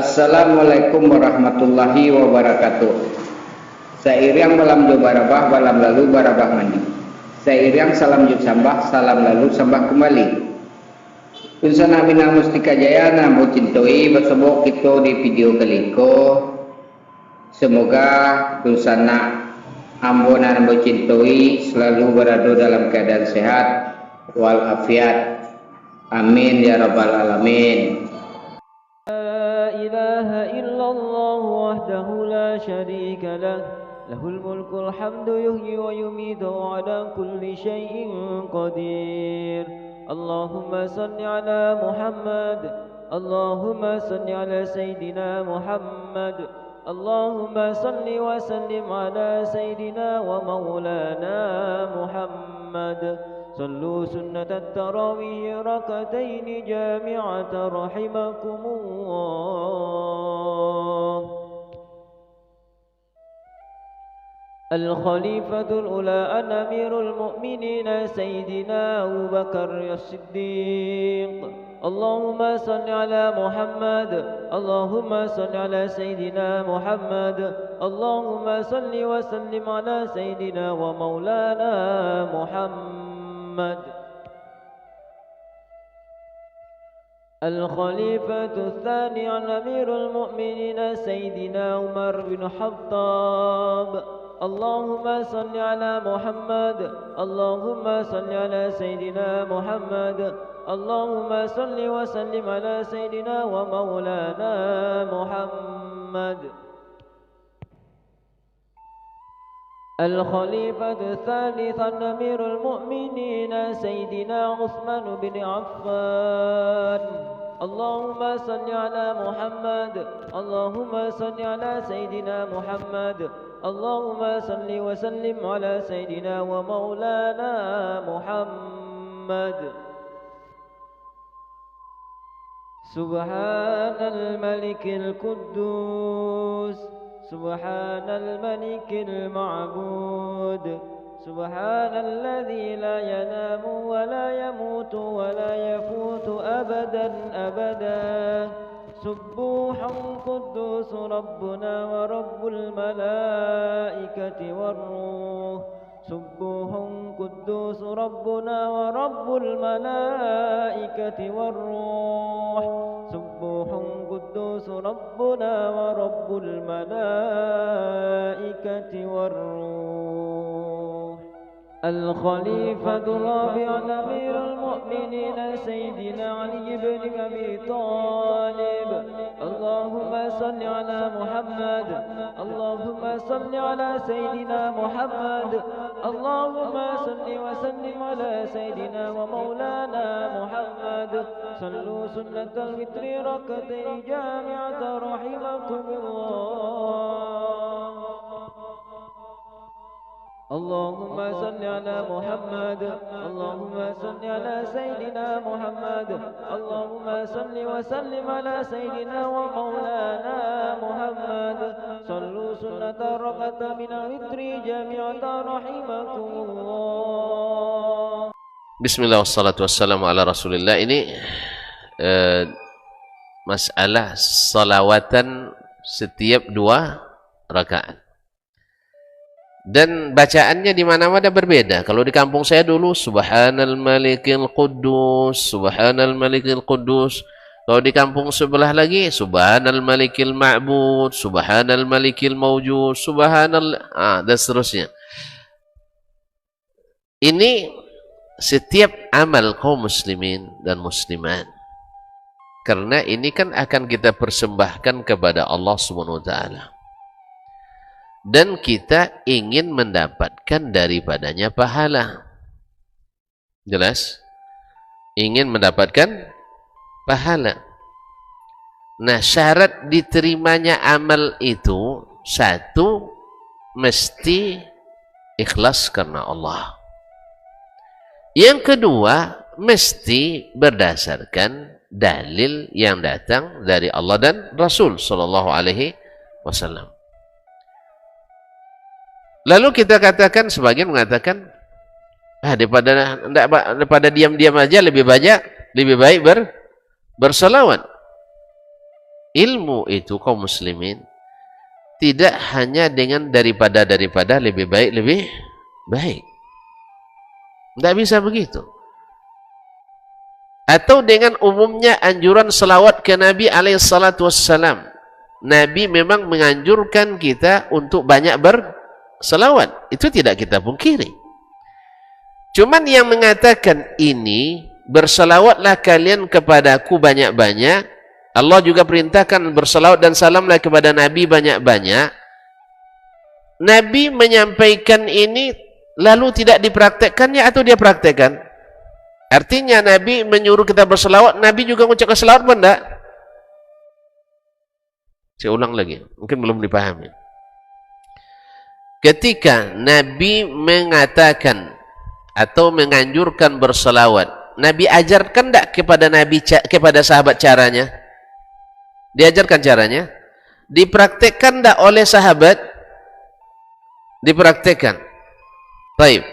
Assalamualaikum warahmatullahi wabarakatuh. Sairiang balam jo barabah, balam lalu barabah mandi. Sairiang salam jo sambah, salam lalu sambah kembali. Unsana bina mustika jaya namo cintoi bersebok kita di video kali ko. Semoga unsana ambona namo cintoi selalu berada dalam keadaan sehat walafiat. Amin ya rabbal alamin. لا إله إلا الله وحده لا شريك له له الملك الحمد يحيي ويميت وعلى كل شيء قدير اللهم صل على محمد اللهم صل على سيدنا محمد اللهم صل وسلم على سيدنا ومولانا محمد صلوا سنة التراويح ركعتين جامعة رحمكم الله. الخليفة الأولى أمير المؤمنين سيدنا أبو بكر الصديق اللهم صل على محمد اللهم صل على سيدنا محمد اللهم صل وسلم على سيدنا ومولانا محمد. الخليفة الثاني عن أمير المؤمنين سيدنا عمر بن الخطاب اللهم صل على محمد اللهم صل على سيدنا محمد اللهم صل وسلم على سيدنا ومولانا محمد. الخليفة الثالث عن أمير المؤمنين سيدنا عثمان بن عفان اللهم صل على محمد اللهم صل على سيدنا محمد اللهم صل وسلم على سيدنا ومولانا محمد. سبحان الملك القدوس سبحان الملك المعبود سبحان الذي لا ينام ولا يموت ولا يفوت أبدا أبدا سبوح قدوس ربنا ورب الملائكة والروح سبوح قدوس ربنا ورب الملائكة والروح سبوح قدوس ربنا ورب الملائكة والروح. الخليفة الرابع أمير المؤمنين سيدنا علي بن أبي طالب اللهم صل على محمد اللهم صل على سيدنا محمد اللهم صل وسلم على سيدنا ومولانا محمد صلوا سنة الوتر ركعتين جامعة رحمكم الله. اللهم صل على محمد اللهم صل على سيدنا محمد اللهم صل وسلم على سيدنا ومولانا محمد صلوا سنة الركعة من الوتر جميعا رحمكم الله. Bismillah wassalatu wassalamu ala rasulillah. Ini masalah salawatan setiap 2 rakaat. Dan bacaannya di mana-mana berbeda. Kalau di kampung saya dulu Subhanal Malikil Quddus, Subhanal Malikil Quddus. Kalau di kampung sebelah lagi Subhanal Malikil Ma'bud, Subhanal Malikil Mawjud, Subhanal dan seterusnya. Ini setiap amal kaum muslimin dan muslimat. Karena ini kan akan kita persembahkan kepada Allah Subhanahu wa taala. Dan kita ingin mendapatkan daripadanya pahala. Jelas? Ingin mendapatkan pahala. Nah, syarat diterimanya amal itu 1, mesti ikhlas karena Allah. Yang kedua, mesti berdasarkan dalil yang datang dari Allah dan Rasul sallallahu alaihi wasallam. Lalu kita katakan, sebagian mengatakan, daripada diam-diam aja lebih baik bersalawat. ilmu itu kaum muslimin tidak hanya dengan daripada lebih baik. Tidak bisa begitu. Atau dengan umumnya anjuran selawat ke Nabi alaihissalatu wassalam. Nabi memang menganjurkan kita untuk banyak berselawat. Itu tidak kita pungkiri. Cuman yang mengatakan ini, berselawatlah kalian kepadaku banyak-banyak. Allah juga perintahkan berselawat dan salamlah kepada Nabi banyak-banyak. Nabi menyampaikan ini lalu tidak dipraktekkannya atau dia praktekkan? Artinya Nabi menyuruh kita berselawat, Nabi juga mengucapkan selawat pun enggak? Saya ulang lagi, mungkin belum dipahami. Ketika Nabi mengatakan atau menganjurkan berselawat, Nabi ajarkan enggak kepada sahabat caranya? Diajarkan caranya? Dipraktekkan enggak oleh sahabat? Dipraktekkan. Baik.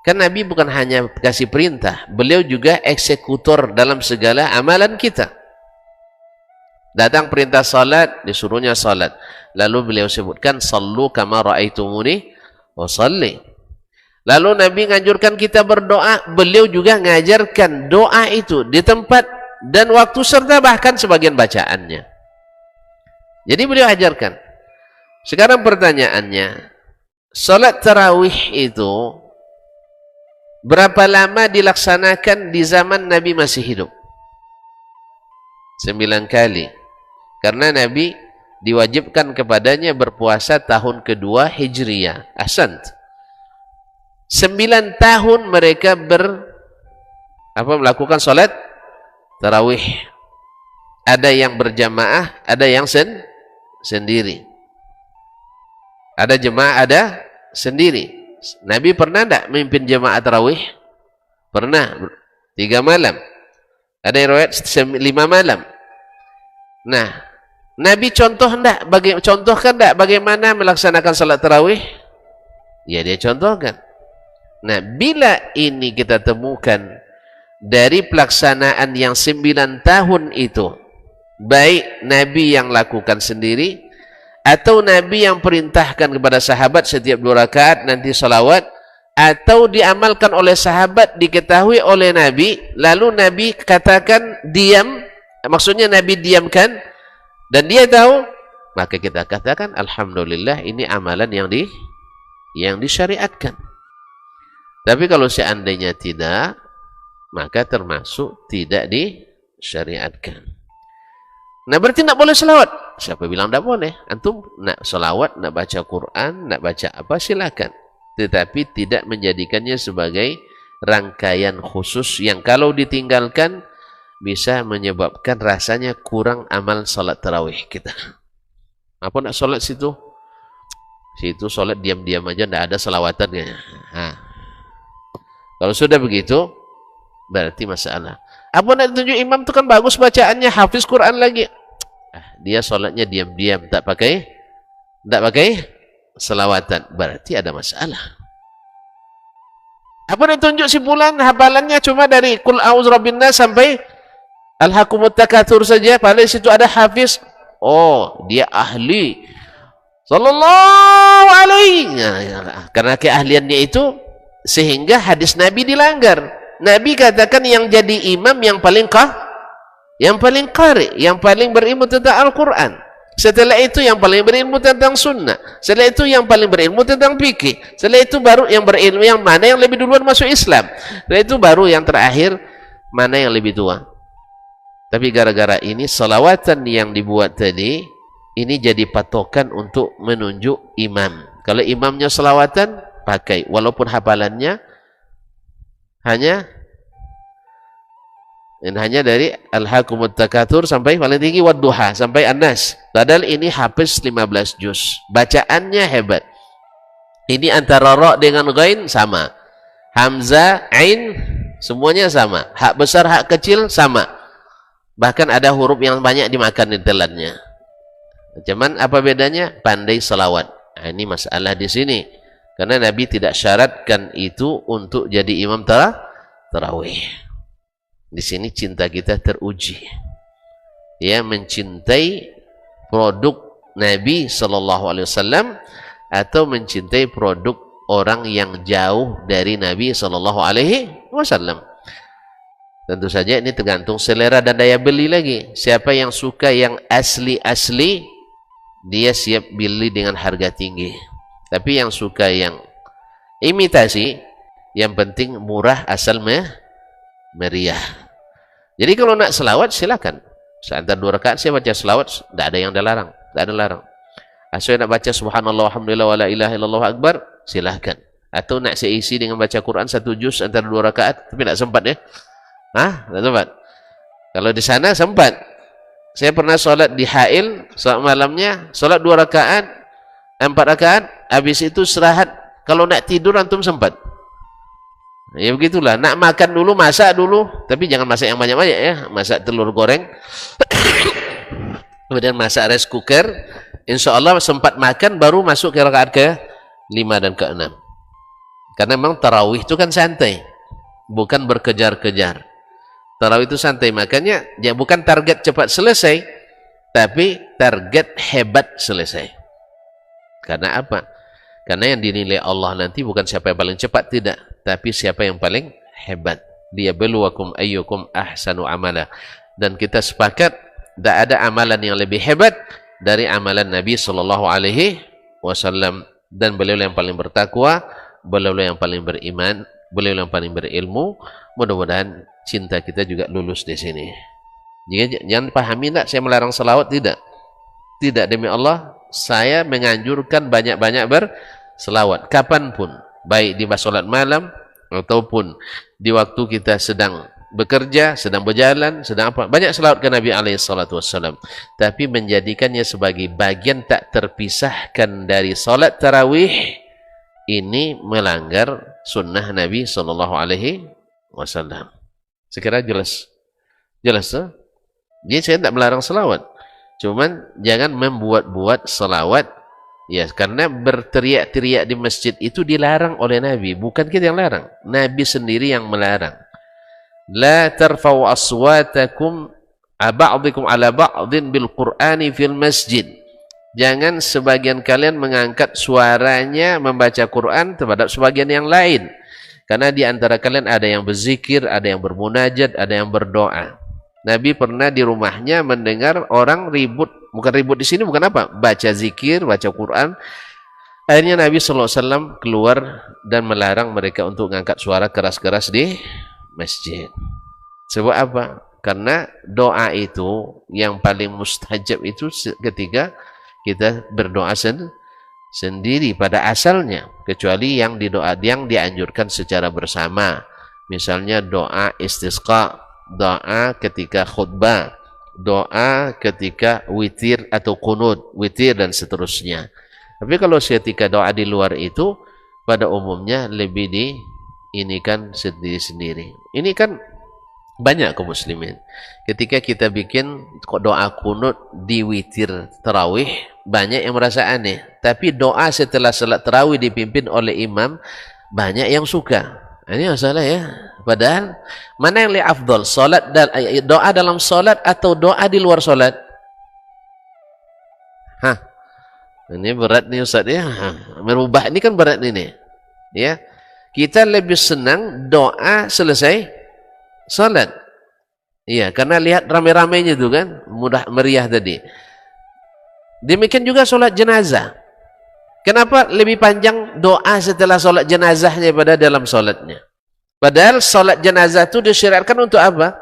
Kan Nabi bukan hanya kasih perintah, beliau juga eksekutor dalam segala amalan kita. Datang perintah salat, disuruhnya salat. Lalu beliau sebutkan, sallu kama ra'aitumuni wa salli. Lalu Nabi menganjurkan kita berdoa, beliau juga mengajarkan doa itu di tempat dan waktu serta bahkan sebagian bacaannya. Jadi beliau ajarkan. Sekarang pertanyaannya, salat tarawih itu berapa lama dilaksanakan di zaman Nabi masih hidup? 9 kali. Karena Nabi diwajibkan kepadanya berpuasa tahun kedua Hijriyah. Ahsant. 9 tahun mereka melakukan salat tarawih. Ada yang berjamaah, ada yang sendiri. Ada jemaah, ada sendiri. Nabi pernah tidak memimpin jemaah tarawih? Pernah. 3 malam. Ada yang riwayat 5 malam. Nah, Nabi contohkan tidak bagaimana melaksanakan salat tarawih? Ya, dia contohkan. Nah, bila ini kita temukan dari pelaksanaan yang 9 tahun itu, baik Nabi yang lakukan sendiri atau Nabi yang perintahkan kepada sahabat setiap 2 rakaat nanti salawat, atau diamalkan oleh sahabat, diketahui oleh Nabi, lalu Nabi katakan diam, maksudnya Nabi diamkan dan dia tahu, maka kita katakan alhamdulillah ini amalan yang disyariatkan. Tapi kalau seandainya tidak, maka termasuk tidak disyariatkan. Nah, berarti tidak boleh selawat. Siapa bilang tidak boleh? Antum nak selawat, nak baca Quran, nak baca apa, silakan. Tetapi tidak menjadikannya sebagai rangkaian khusus yang kalau ditinggalkan bisa menyebabkan rasanya kurang amal salat tarawih kita. Apa nak salat situ? Situ salat diam-diam aja, tidak ada selawatannya. Kalau sudah begitu, berarti masalah. Apa nak tunjuk imam itu kan bagus bacaannya, hafiz Quran lagi. Dia sholatnya diam-diam, tak pakai selawatan. Berarti ada masalah. Apa nak tunjuk si fulan hafalannya cuma dari Qul a'udzu birabbin nas sampai Alhaakumut takatsur saja, padahal situ ada hafiz. Oh, dia ahli. Sallallahu alaihi. Karena keahliannya itu sehingga hadis Nabi dilanggar. Nabi katakan yang jadi imam yang paling qari, yang paling berilmu tentang Al-Quran. Setelah itu yang paling berilmu tentang sunnah. Setelah itu yang paling berilmu tentang fikih. Setelah itu baru yang berilmu yang mana yang lebih duluan masuk Islam. Setelah itu baru yang terakhir mana yang lebih tua. Tapi gara-gara ini salawatan yang dibuat tadi ini jadi patokan untuk menunjuk imam. Kalau imamnya salawatan pakai, walaupun hafalannya hanya dari Alhaakumut takatsur sampai paling tinggi wadduha sampai An-Nas. Padahal ini hafiz 15 juz. Bacaannya hebat. Ini antara ra dengan ghain sama. Hamzah, ain semuanya sama. Hak besar, hak kecil sama. Bahkan ada huruf yang banyak dimakan intelannya. Cuman apa bedanya? Pandai selawat. Nah, ini masalah di sini. Karena Nabi tidak syaratkan itu untuk jadi imam tarawih. Di sini cinta kita teruji. ya mencintai produk Nabi Sallallahu Alaihi Wasallam atau mencintai produk orang yang jauh dari Nabi Sallallahu Alaihi Wasallam. Tentu saja ini tergantung selera dan daya beli lagi. Siapa yang suka yang asli-asli, dia siap beli dengan harga tinggi. Tapi yang suka yang imitasi, yang penting murah asal meriah. Jadi kalau nak selawat silakan. Seantar 2 rakaat saya baca selawat, tidak ada yang dilarang, tidak ada larang. Asal nak baca subhanallah alhamdulillah wa la ilaha illallah akbar, silahkan. Atau nak saya isi dengan baca Quran 1 juz antara 2 rakaat, tapi tidak sempat ya. Tidak sempat. Kalau di sana sempat. Saya pernah sholat di Hail, sholat malamnya, sholat 2 rakaat, 4 rakaat, habis itu istirahat. Kalau nak tidur antum sempat. Ya begitulah. Nak makan dulu, masak dulu, tapi jangan masak yang banyak-banyak ya. Masak telur goreng, kemudian masak rice cooker. Insya Allah sempat makan, baru masuk ke rakaat ke-5 dan ke-6. Karena memang tarawih itu kan santai, bukan berkejar-kejar. Tarawih itu santai, makanya ya bukan target cepat selesai, tapi target hebat selesai. Karena apa? Karena yang dinilai Allah nanti bukan siapa yang paling cepat, tidak, tapi siapa yang paling hebat. Dia beluwakum ayyukum ahsanu amala. Dan kita sepakat tidak ada amalan yang lebih hebat dari amalan Nabi Sallallahu Alaihi Wasallam. Dan beliau yang paling bertakwa, beliau yang paling beriman, beliau yang paling berilmu. Mudah-mudahan cinta kita juga lulus di sini. Jangan pahami tidak saya melarang selawat, tidak. Tidak, demi Allah saya menganjurkan banyak-banyak berselawat kapanpun, baik di salat malam ataupun di waktu kita sedang bekerja, sedang berjalan, sedang apa. Banyak selawat ke Nabi SAW, tapi menjadikannya sebagai bagian tak terpisahkan dari salat tarawih, ini melanggar sunnah Nabi SAW. Sekira jelas? Jelas tuh? Jadi saya tidak melarang selawat, cuman jangan membuat-buat selawat ya, karena berteriak-teriak di masjid itu dilarang oleh Nabi, bukan kita yang larang. Nabi sendiri yang melarang. La tarfa'u aswatakum ba'dikum ala ba'din bil Qur'ani fil masjid. Jangan sebagian kalian mengangkat suaranya membaca Quran terhadap sebagian yang lain. Karena di antara kalian ada yang berzikir, ada yang bermunajat, ada yang berdoa. Nabi pernah di rumahnya mendengar orang ribut, bukan ribut di sini, bukan apa, baca zikir, baca Quran. Akhirnya Nabi SAW keluar dan melarang mereka untuk mengangkat suara keras-keras di masjid. Sebab apa? Karena doa itu yang paling mustajab itu ketika kita berdoa sendiri pada asalnya, kecuali yang dianjurkan secara bersama. Misalnya doa istisqa, doa ketika khutbah, doa ketika witir atau kunut, witir dan seterusnya. Tapi kalau ketika doa di luar itu, pada umumnya lebih diinikan sendiri-sendiri. Ini kan banyak kaum muslimin. Ketika kita bikin doa kunut di witir tarawih, banyak yang merasa aneh. Tapi doa setelah salat tarawih dipimpin oleh imam, banyak yang suka. Ini masalah ya. Padahal mana yang lebih afdal, doa dalam salat atau doa di luar salat? Ini berat nih Ustaz ya. Merubah ini kan berat ini. Ya. Kita lebih senang doa selesai salat. Iya, karena lihat rame-ramenya itu kan, mudah meriah tadi. Demikian juga salat jenazah. Kenapa lebih panjang doa setelah salat jenazahnya pada dalam salatnya? Padahal salat jenazah itu disyariatkan untuk apa?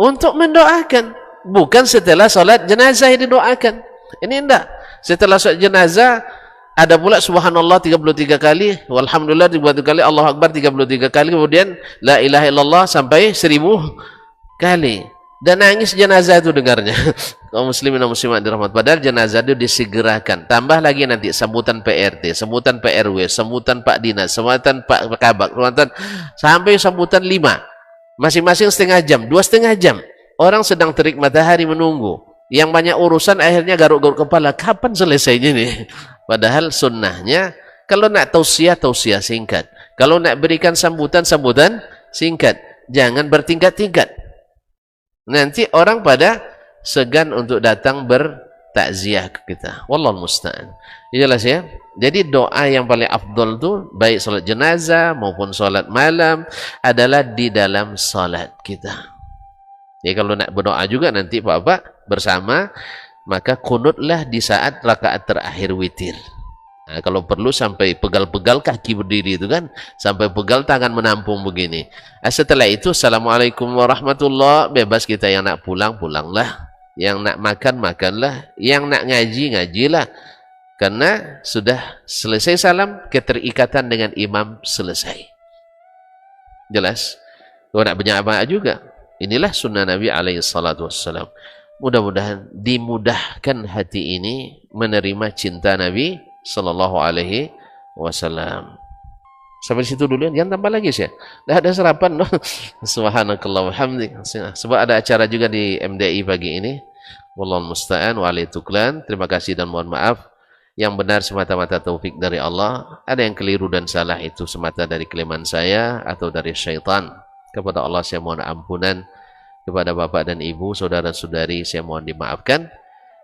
Untuk mendoakan, bukan setelah salat jenazah yang didoakan. Ini enggak. Setelah salat jenazah ada pula subhanallah 33 kali, walhamdulillah 33 kali, Allahu akbar 33 kali, kemudian la ilaha illallah sampai 1000 kali. Dan nangis jenazah itu dengarnya. Kaum muslimin dan muslimat dirahmati. Padahal jenazah itu disegerakan. Tambah lagi nanti sambutan PRT, sambutan PRW, sambutan Pak Dinas, sambutan Pak Kabak, sampai sambutan 5. Masing-masing setengah jam, 2,5 jam. Orang sedang terik matahari menunggu. Yang banyak urusan akhirnya garuk-garuk kepala. Kapan selesainya nih? Padahal sunnahnya, kalau nak tausiah singkat. Kalau nak berikan sambutan singkat. Jangan bertingkat-tingkat. Nanti orang pada segan untuk datang bertakziah ke kita. Wallahu musta'an. Jelas ya. Jadi doa yang paling afdol itu baik salat jenazah maupun salat malam adalah di dalam salat kita. Ya kalau nak berdoa juga nanti Bapak bersama, maka kunutlah di saat rakaat terakhir witir. Nah, kalau perlu sampai pegal-pegal kaki berdiri itu kan, sampai pegal tangan menampung begini. Setelah itu assalamualaikum warahmatullah, bebas kita, yang nak pulang pulanglah, yang nak makan makanlah, yang nak ngaji ngajilah, karena sudah selesai salam, keterikatan dengan imam selesai. Jelas? Kalau nak banyak-banyak juga, inilah sunnah Nabi alaihi salatu wassalam. Mudah-mudahan dimudahkan hati ini menerima cinta Nabi sallallahu alaihi wasallam. Sampai situ dulu, jangan tambah lagi sih. Dah ada sarapan loh. Subhanakallah walhamdik. Sebab ada acara juga di MDI pagi ini. Wallahu musta'an wa alaihi tuklan. Terima kasih dan mohon maaf. Yang benar semata-mata taufik dari Allah. Ada yang keliru dan salah itu semata dari kelemahan saya atau dari syaitan. Kepada Allah saya mohon ampunan. Kepada bapak dan ibu, saudara-saudari saya mohon dimaafkan.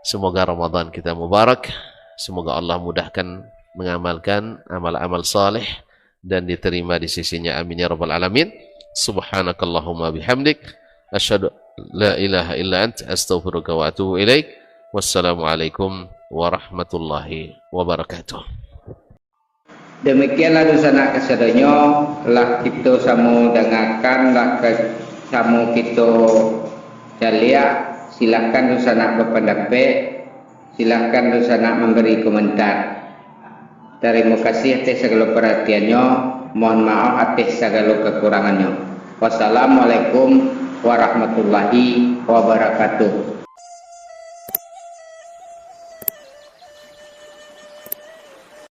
Semoga Ramadan kita mubarak. Semoga Allah mudahkan mengamalkan amal-amal saleh dan diterima di sisinya. Amin ya rabbal alamin. Subhanakallahumma bihamdik asyhadu la ilaha illa ant astaghfiruka wa atubu ilaik. Wassalamualaikum warahmatullahi wabarakatuh. Demikianlah dosana kesedonyo lah kita samu dengarkan lah samu kita jalia. Silakan dosana berpendapat. Silahkan dosa nak memberi komentar. Terima kasih atas segala perhatiannya. Mohon maaf atas segala kekurangannya. Wassalamualaikum warahmatullahi wabarakatuh.